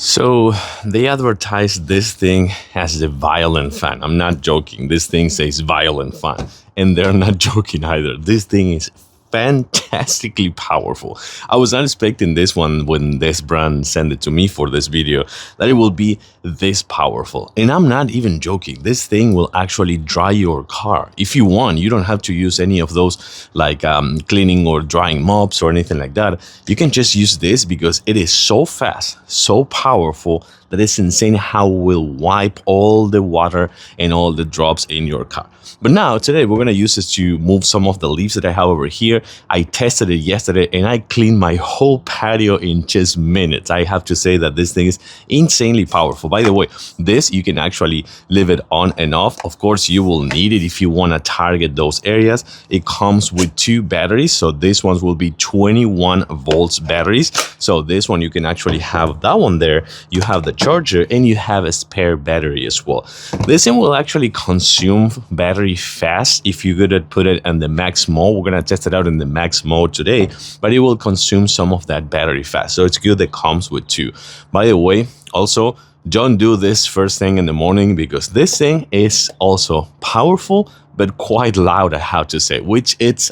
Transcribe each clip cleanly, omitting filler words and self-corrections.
So they advertise this thing as a violent fan. I'm not joking. This thing says violent fan. And they're not joking either. This thing is fantastically powerful. I was not expecting this one when this brand sent it to me for this video, that it will be this powerful. And I'm not even joking. This thing will actually dry your car. If you want, you don't have to use any of those like cleaning or drying mops or anything like that. You can just use this because it is so fast, so powerful, that it's insane how it will wipe all the water and all the drops in your car. But now, today, we're gonna use this to move some of the leaves that I have over here. I tested it yesterday and I cleaned my whole patio in just minutes. I have to say that this thing is insanely powerful. By the way, this, you can actually leave it on and off. Of course, you will need it if you wanna target those areas. It comes with 2 batteries. So this ones will be 21 volts batteries. So this one, you can actually have that one there. You have the charger and you have a spare battery as well. This thing will actually consume battery fast if you could put it in the max mode. We're gonna test it out in the max mode today, but it will consume some of that battery fast. So it's good that it comes with 2. By the way, also, don't do this first thing in the morning because this thing is also powerful, but quite loud, I have to say, which it's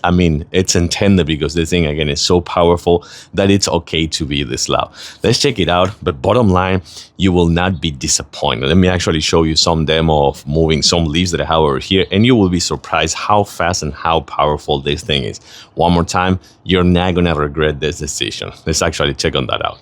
intended because this thing, again, is so powerful that it's okay to be this loud. Let's check it out, but bottom line, you will not be disappointed. Let me actually show you some demo of moving some leaves that I have over here, and you will be surprised how fast and how powerful this thing is. One more time, you're not gonna regret this decision. Let's actually check on that out.